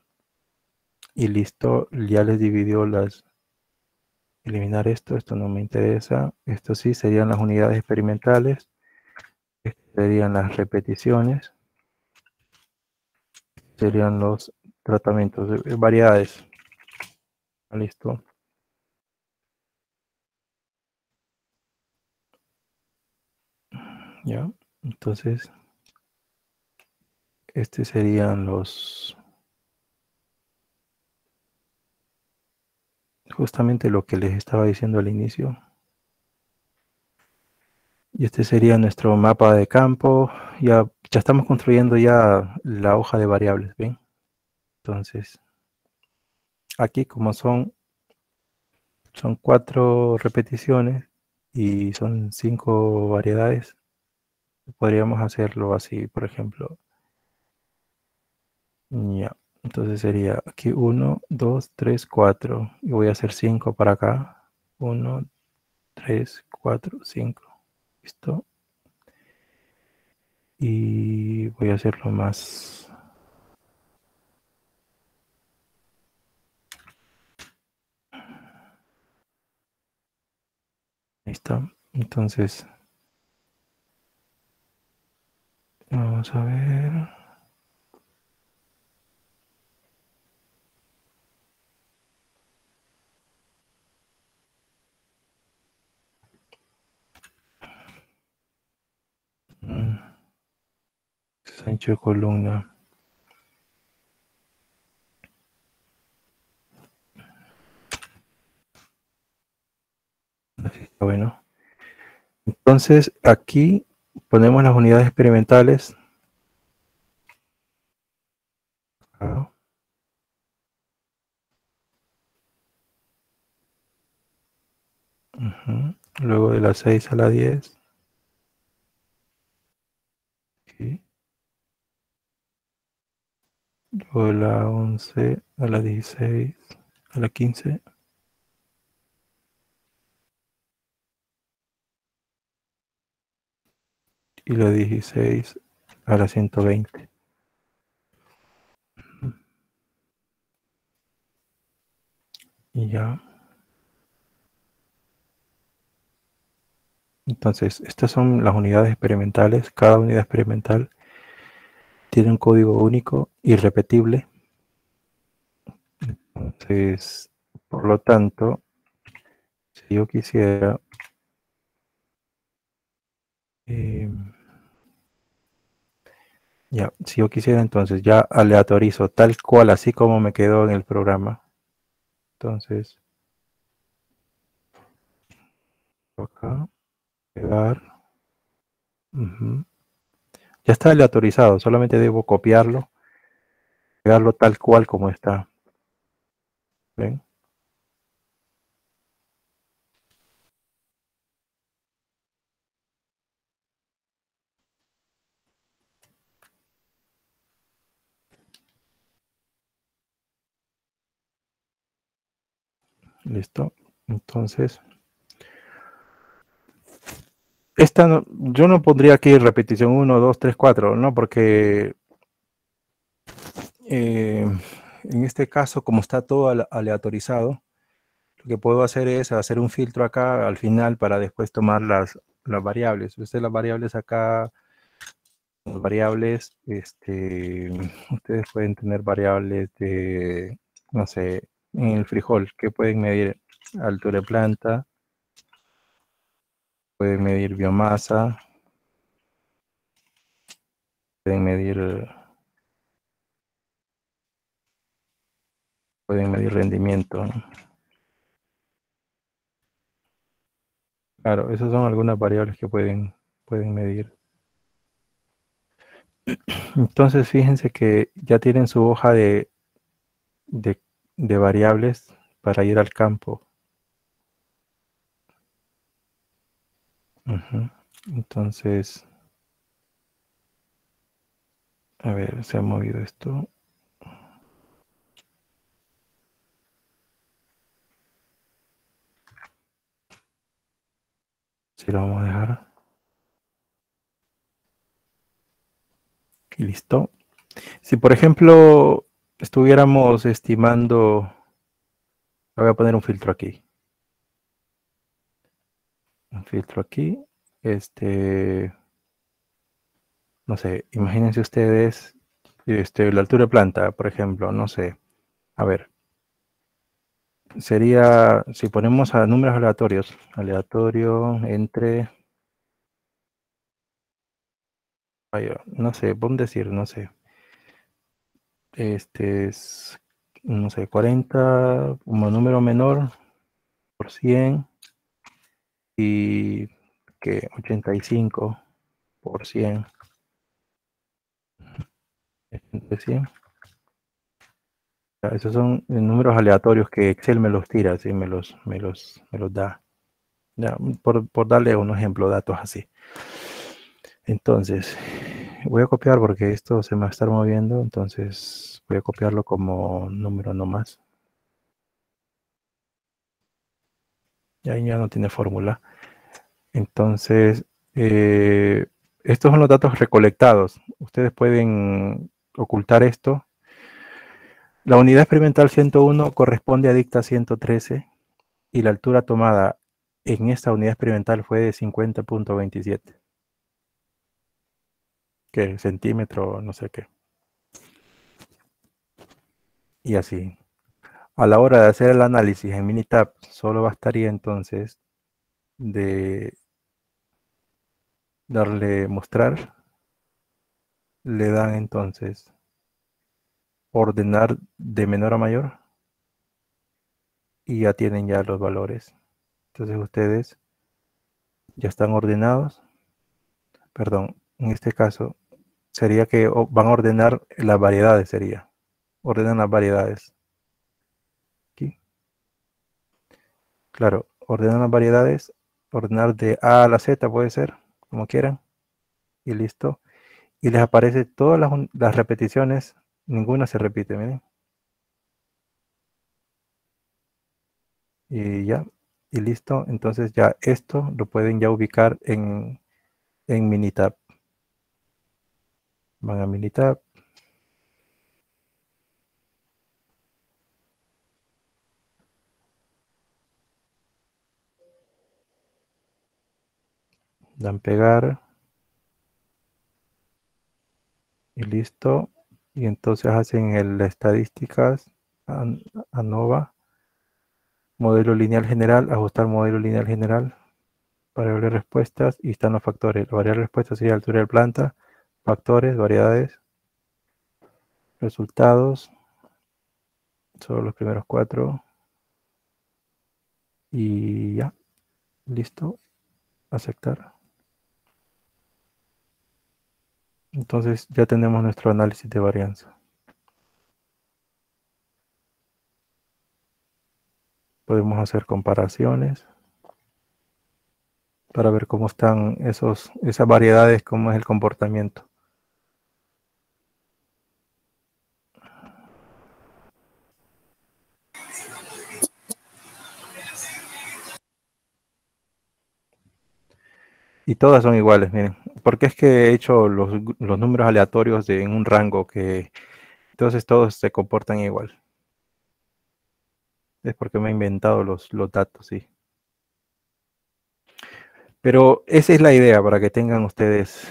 Y listo, ya les dividió las... Eliminar esto no me interesa. Esto sí, serían las unidades experimentales. Serían las repeticiones. Serían los tratamientos, variedades. Listo. Ya. Entonces, serían los... Justamente lo que les estaba diciendo al inicio. Y este sería nuestro mapa de campo. Ya estamos construyendo ya la hoja de variables, ¿ven? Entonces, aquí como son 4 repeticiones y son 5 variedades, podríamos hacerlo así, por ejemplo. Ya, entonces sería aquí 1, 2, 3, 4. Y voy a hacer 5 para acá. 1, 3, 4, 5. Listo. Y voy a hacerlo más. Ahí está. Entonces, vamos a ver. Ancho de columna. Así está bueno. Entonces, aquí ponemos las unidades experimentales. Acá. Luego de la 6 a la 10. Aquí. luego la 11, a la 16, a la 15. Y la 16 a la 120. Y ya. Entonces, estas son las unidades experimentales. Cada unidad experimental tiene un código único, irrepetible. Entonces, por lo tanto, si yo quisiera ya, si yo quisiera, entonces ya aleatorizo tal cual, así como me quedó en el programa. Entonces, acá, pegar. Ya está aleatorizado, solamente debo copiarlo, pegarlo tal cual como está. ¿Ven? Listo. Entonces, esta no, yo no pondría aquí repetición 1, 2, 3, 4, ¿no? Porque en este caso, como está todo aleatorizado, lo que puedo hacer es hacer un filtro acá al final para después tomar las variables. Ustedes las variables acá, las variables, ustedes pueden tener variables de, no sé, en el frijol, que pueden medir altura de planta, pueden medir biomasa, pueden medir rendimiento, ¿no? Claro, esas son algunas variables que pueden medir. Entonces, fíjense que ya tienen su hoja de variables para ir al campo. Entonces, a ver, se ha movido esto. Si lo vamos a dejar. Y listo. Si por ejemplo estuviéramos estimando, voy a poner un filtro aquí. Un filtro aquí. No sé, imagínense ustedes, la altura de planta, por ejemplo, no sé. A ver, sería, si ponemos a números aleatorios, aleatorio entre, no sé, vamos a decir, no sé, es, no sé, 40 como número menor por 100 y que 85%, de 100. Esos son números aleatorios que Excel me los tira, así me los da. Ya, por darle un ejemplo, datos así. Entonces, voy a copiar porque esto se me va a estar moviendo, entonces voy a copiarlo como número nomás. Y ahí ya no tiene fórmula. Entonces, estos son los datos recolectados. Ustedes pueden ocultar esto. La unidad experimental 101 corresponde a dicta 113 y la altura tomada en esta unidad experimental fue de 50.27. Que centímetro, no sé qué. Y así. A la hora de hacer el análisis en Minitab, solo bastaría entonces de darle mostrar. Le dan entonces ordenar de menor a mayor y ya tienen ya los valores. Entonces ustedes ya están ordenados. Perdón, en este caso sería que van a ordenar las variedades, sería. Ordenan las variedades. Aquí. Claro, ordenan las variedades. Ordenar de A a la Z puede ser, como quieran. Y listo. Y les aparece todas las repeticiones Ninguna se repite, miren. Y ya, y listo. Entonces ya esto lo pueden ya ubicar en Minitab. Van a Minitab. Dan pegar. Y listo. Y entonces hacen el estadísticas, ANOVA, modelo lineal general, ajustar modelo lineal general, variable respuestas, y están los factores. La variable respuesta sería altura de planta, factores, variedades, resultados, solo los primeros 4. Y ya, listo, aceptar. Entonces ya tenemos nuestro análisis de varianza. Podemos hacer comparaciones para ver cómo están esas variedades, cómo es el comportamiento. Y todas son iguales, miren. Porque es que he hecho los números aleatorios en un rango que entonces todos se comportan igual. Es porque me he inventado los datos, sí. Pero esa es la idea, para que tengan ustedes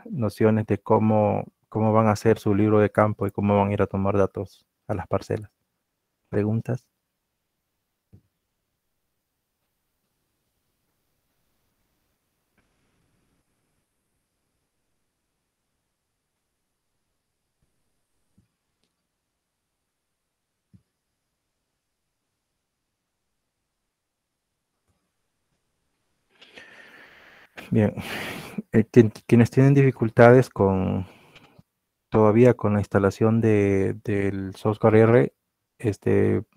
nociones de cómo van a hacer su libro de campo y cómo van a ir a tomar datos a las parcelas. ¿Preguntas? Bien. Quienes tienen dificultades todavía con la instalación del software R,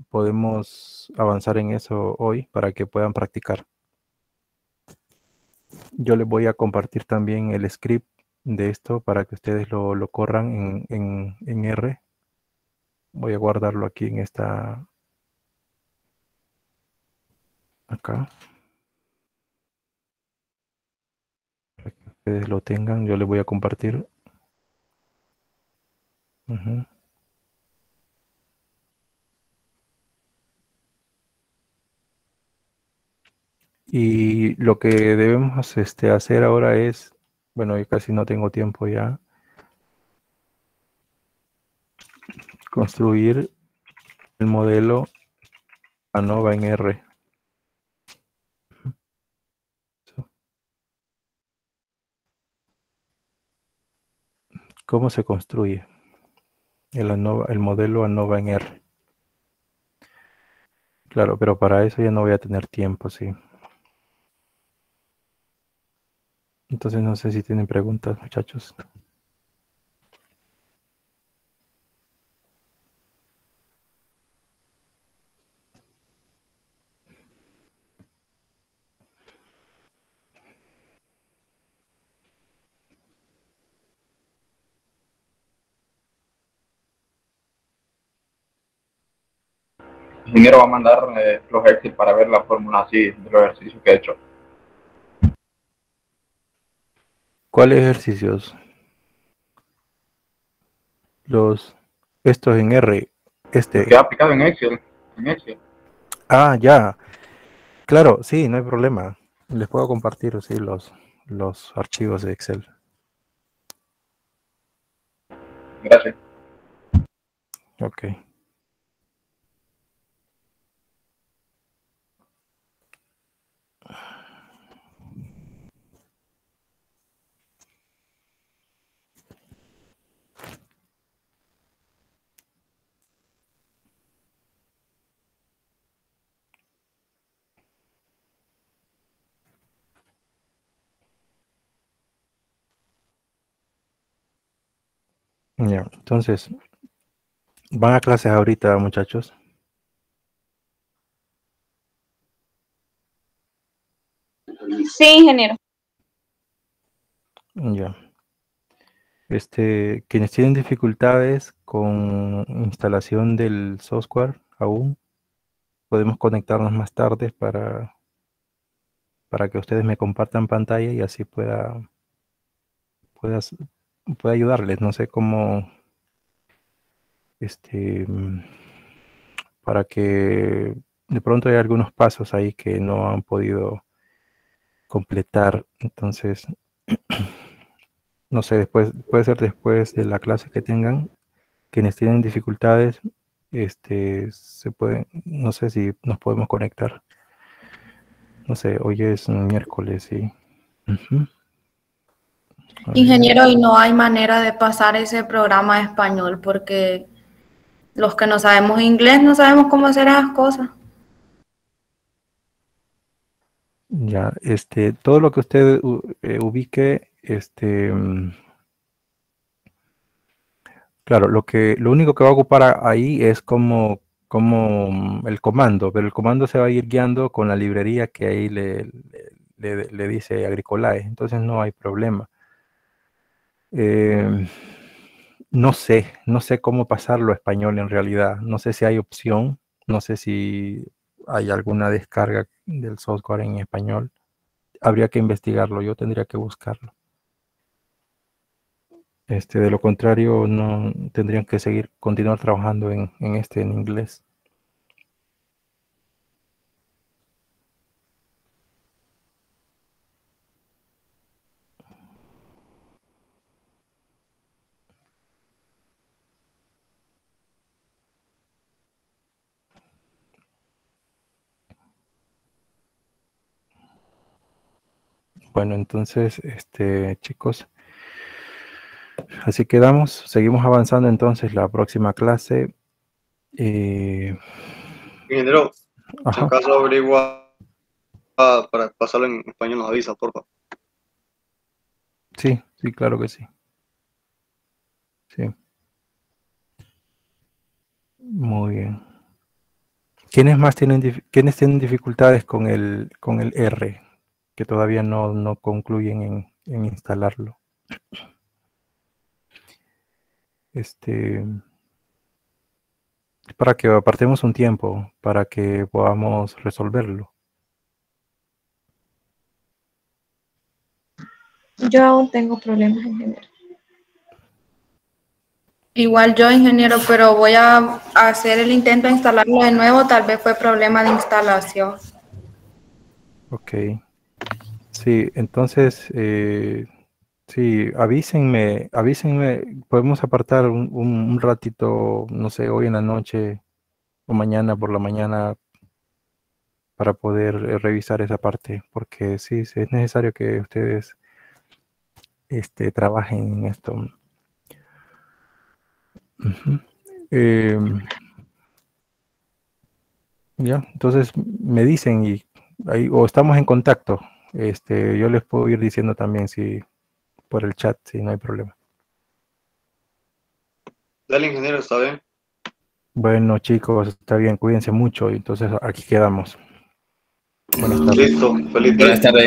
podemos avanzar en eso hoy para que puedan practicar. Yo les voy a compartir también el script de esto para que ustedes lo corran en R. Voy a guardarlo aquí en acá. Para que ustedes lo tengan, yo les voy a compartir. Y lo que debemos hacer ahora es, bueno, yo casi no tengo tiempo ya, construir el modelo ANOVA en R. ¿Cómo se construye el modelo ANOVA en R? Claro, pero para eso ya no voy a tener tiempo, sí. Entonces no sé si tienen preguntas, muchachos. El ingeniero va a mandar los Excel para ver la fórmula así de los ejercicios que he hecho. ¿Cuáles ejercicios? Estos en R. Los que he aplicado en Excel. Ah, ya. Claro, sí, no hay problema. Les puedo compartir, sí, los archivos de Excel. Gracias. Ok. Ya, entonces, ¿van a clases ahorita, muchachos? Sí, ingeniero. Ya. Quienes tienen dificultades con instalación del software aún, podemos conectarnos más tarde para que ustedes me compartan pantalla y así pueda ayudarles. No sé cómo, para que de pronto hay algunos pasos ahí que no han podido completar. Entonces, no sé, puede ser después de la clase que tengan, quienes tienen dificultades, se pueden, no sé si nos podemos conectar. No sé, hoy es un miércoles, sí. Ujú. Ingeniero, y no hay manera de pasar ese programa a español porque los que no sabemos inglés no sabemos cómo hacer esas cosas. Ya, todo lo que usted ubique, claro, lo único que va a ocupar ahí es como el comando, pero el comando se va a ir guiando con la librería que ahí le dice Agricolae, entonces no hay problema. No sé cómo pasarlo a español en realidad, no sé si hay opción, no sé si hay alguna descarga del software en español, habría que investigarlo, yo tendría que buscarlo. De lo contrario, no tendrían que continuar trabajando en inglés. Bueno, entonces, chicos, así quedamos. Seguimos avanzando entonces la próxima clase. Ingeniero, si Ajá. acaso averigua para pasarlo en español, nos avisa, por favor. Sí, claro que sí. Sí. Muy bien. ¿Quiénes tienen dificultades con el R? Que todavía no concluyen en instalarlo. Para que apartemos un tiempo para que podamos resolverlo. Yo aún tengo problemas en general. Igual yo, ingeniero, pero voy a hacer el intento de instalarlo de nuevo, tal vez fue problema de instalación. Ok. Sí, entonces, sí, avísenme, podemos apartar un ratito, no sé, hoy en la noche o mañana por la mañana para poder revisar esa parte, porque sí, es necesario que ustedes trabajen en esto. Ujú. Ya, entonces me dicen y ahí, o estamos en contacto. Yo les puedo ir diciendo también si por el chat, si no hay problema. Dale, ingeniero, está bien. Bueno, chicos, está bien, cuídense mucho y entonces aquí quedamos. Buenas tardes. Listo, feliz Buenas día. tardes,